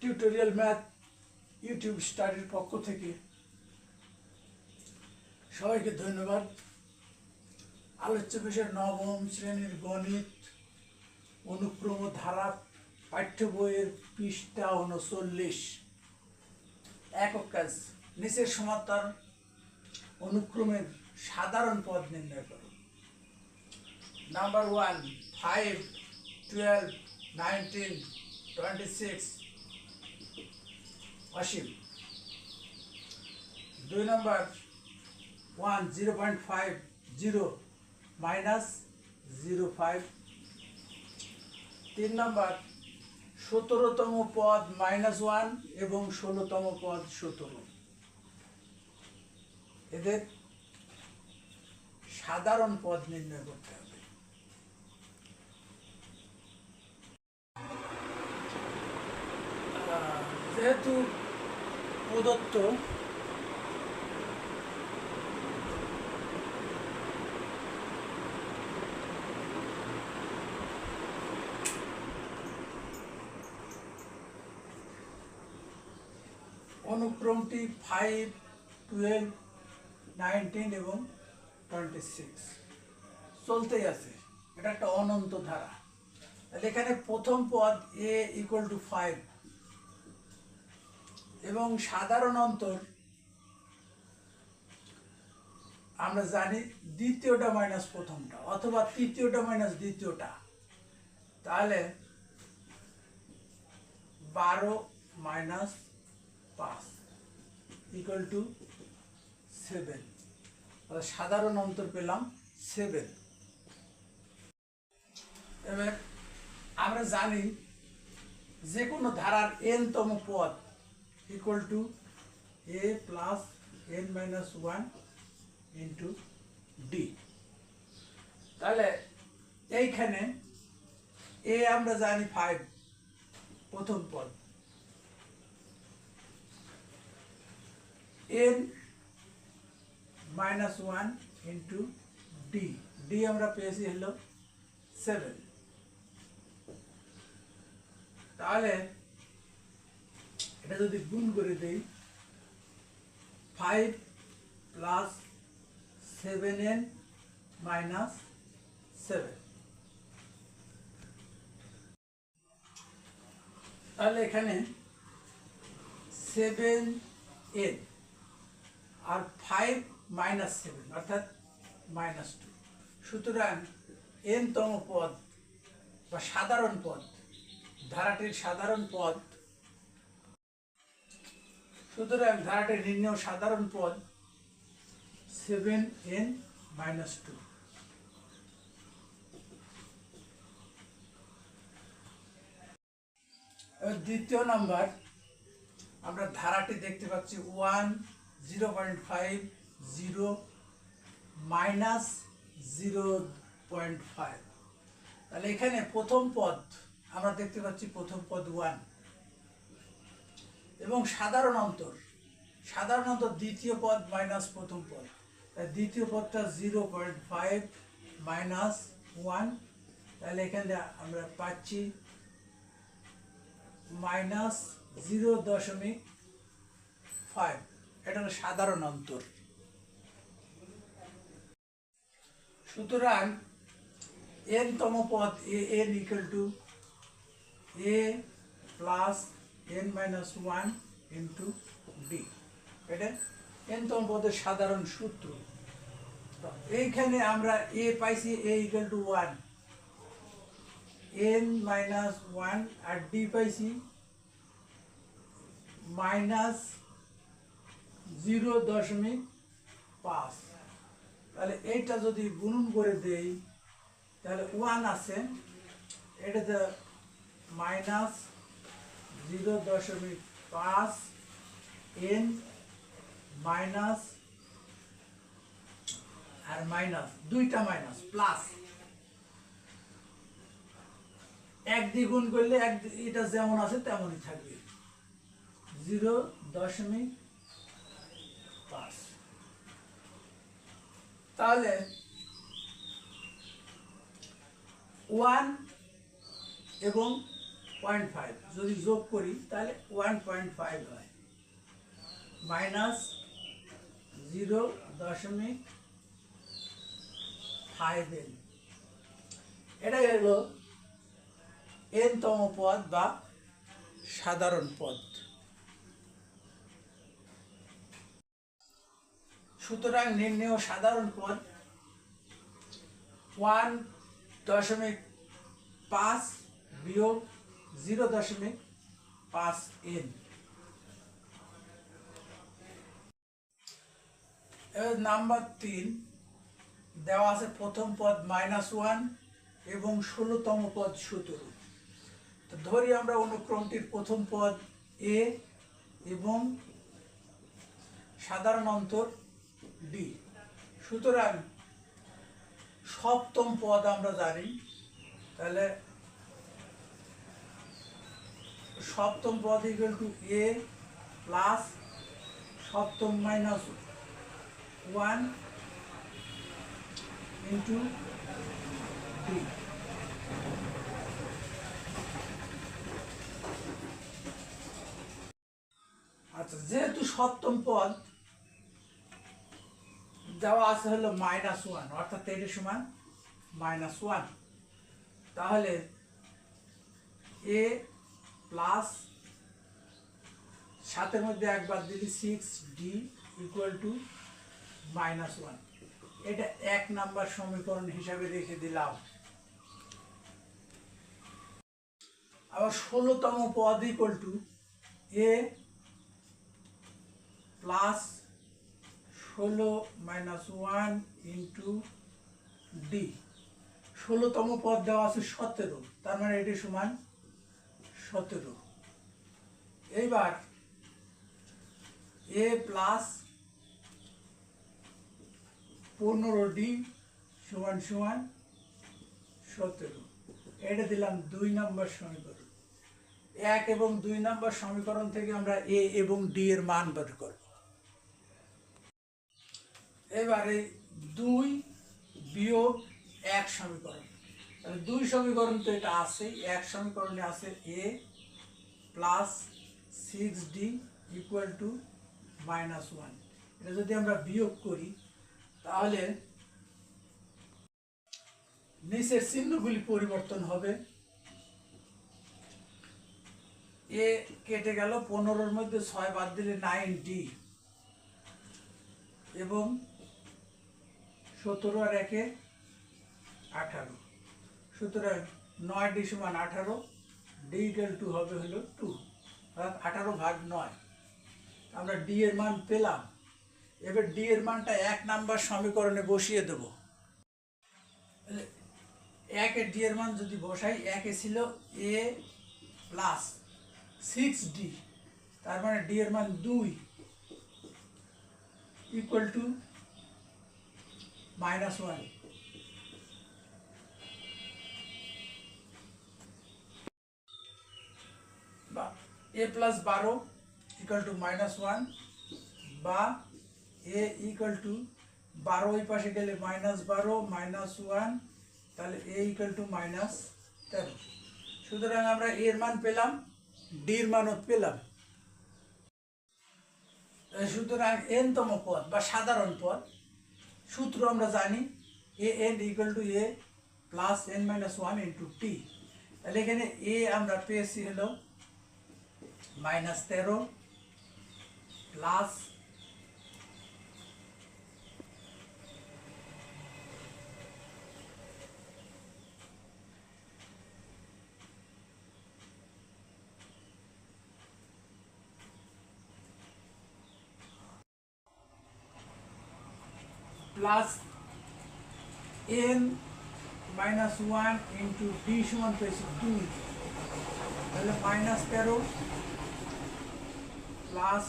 Tutorial math YouTube স্টাডির পক্ষ থেকে সবাইকে ধন্যবাদ। আলোচ্য বিষয় নবম শ্রেণীর গণিত অনুক্রম ধারা পাঠ্য বইয়ের পৃষ্ঠা 39। একক কাজ, নিচের সমান্তরাল অনুক্রমের সাধারণ পদ নির্ণয় করো। নাম্বার 1 5 12 19 26 অসীম। 2 নম্বর 1 0.5 0 মাইনাস 0.5। 3 নম্বর 17তম পদ -1 এবং 16তম পদ 17। এদের সাধারণ পদ নির্ণয় করতে হবে। যেহেতু প্রদত্ত অনুক্রমটি 5 12 19 এবং 26 চলতেই আছে, এটা একটা অনন্ত ধারা। এখানে প্রথম পদ a = 5 এবং সাধারণ অন্তর আমরা জানি দ্বিতীয়টা মাইনাস প্রথমটা অথবা তৃতীয়টা মাইনাস দ্বিতীয়টা, তাহলে 12 - 5 = 7। সাধারণ অন্তর পেলাম 7। এবার আমরা জানি যে কোনো ধারার n-তম পদ = a + n-1 × d। তাহলে এইখানে a আমরা জানি 5 প্রথম পদ, n-1 × d, d আমরা পেয়েছি হলো 7। তাহলে এটা যদি গুণ করে দেই 5 + 7n - 7, তাহলে এখানে 7n আর 5 - 7 অর্থাৎ -2। সুতরাং n-তম পদ বা সাধারণ পদ, ধারাটির সাধারণ পদ, সুতরাং ধারাটির নির্ণেয় সাধারণ পদ 7n - 2। দ্বিতীয় নাম্বার, আমরা ধারাটি দেখতে পাচ্ছি 1 0.5 0 মাইনাস 0.5। তাহলে এখানে প্রথম পদ আমরা দেখতে পাচ্ছি প্রথম পদ 1 এবং সাধারণ অন্তর দ্বিতীয় পদ মাইনাস প্রথম পদ, দ্বিতীয় পদটা 0.5 মাইনাস 1, তাহলে এখানে আমরা পাচ্ছি -0.5। এটা হলো সাধারণ অন্তর। সুতরাং n-তম পদ n = a + n-1 × d। এটা n-তম পদের সাধারণ সূত্র। এইখানে আমরা a পাইছি a = 1, n-1 আর d পাইছি -0.5। তাহলে এইটা যদি গুণন করে দেই তাহলে 1 আছে, এটাতে -0.5 n মাইনাস আর মাইনাস, দুইটা মাইনাস প্লাস, এক দ্বিগুণ করলে এটা যেমন আছে তেমনই থাকবে 0.5। তাহলে 1 এবং 0.5, যদি যোগ করি তাহলে 1.5 হয়, মাইনাস 0.5n। এটাই হলো n-তম পদ বা সাধারণ পদ। সুতরাং নির্ণেয় সাধারণ পদ 1.5 বিয়োগ 0.5n। নাম্বার 3 দেওয়া আছে প্রথম পদ -1 এবং 16তম পদ 17। তো ধরি আমরা অনুক্রমটির প্রথম পদ a এবং সাধারণ অন্তর d। সুতরাং সপ্তম পদ আমরা জানি, তাহলে সপ্তম পদ ইকুয়াল টু a প্লাস সপ্তম মাইনাস 1 ইন্টু d। আচ্ছা, যেহেতু সপ্তম পদ দেওয়া আছে হলো -1, অর্থাৎ এটা সমান -1, তাহলে a প্লাস 7-এর মধ্যে একবার দিলে 6d ইকুয়াল টু -1। এটা 1 নাম্বার সমীকরণ হিসাবে রেখে দিলাম। আবার 16তম পদ equal to a plus 16 minus 1 into D. 16তম পদ দেওয়া আছে 17, তার মানে এটি সমান 17। এইবার a প্লাস 15d সমান সমান 17। এটা দিলাম 2 নম্বর সমীকরণ। 1 এবং 2 নম্বর সমীকরণ থেকে আমরা a এবং d এর মান বের করব। এবারে 2 বিয়োগ 1 সমীকরণ, তাহলে 2 সমীকরণ তো এটা আছে, 1 সমীকরণে আছে a plus 6d equal to -1। এটা যদি আমরা বিয়োগ করি তাহলে নিচের চিহ্নগুলি পরিবর্তন হবে। এ কেটে গেল, 15-র মধ্যে 6 বাদ দিলে 9d এবং 17 আর 1-এ 18। সুতরাং 9d সমান 18, d ইকুয়াল টু হবে হলো 2, অর্থাৎ 18 ভাগ 9। আমরা d এর মান পেলাম। এবার d এর মানটা 1 নাম্বার সমীকরণে বসিয়ে দেব। 1-এ d এর মান যদি বসাই, 1-এ ছিল a প্লাস 6d, তার মানে d এর মান 2 ইকুয়াল টু -1। বা a প্লাস 12 ইকুয়াল টু -1, বা a ইকুয়াল টু 12 ওই পাশে গেলে -12 -1, তাহলে a ইকুয়াল টু -13। সুতরাং আমরা এর মান পেলাম, d এর মানও পেলাম। সুতরাং n-তম পদ বা সাধারণ পদ সূত্র আমরা জানি, an equal to a plus n-1 into t। তাহলে এখানে a আমরা পেয়েছি হলো -13 plus plus n-1 into d সমান পেয়েছি 2, তাহলে -13 প্লাস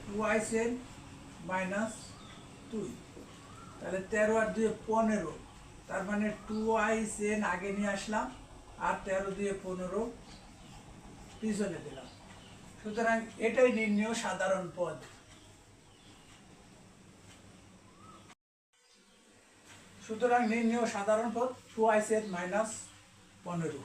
2n -2, তাহলে 13 আর 2 15, তার মানে 2n আগে নিয়ে আসলাম আর 13 দিয়ে 15 পিছনে দিলাম। সুতরাং এটাই নির্ণেয় সাধারণ পদ। সুতরাং নির্ণেয় সাধারণ পদ 2n -15।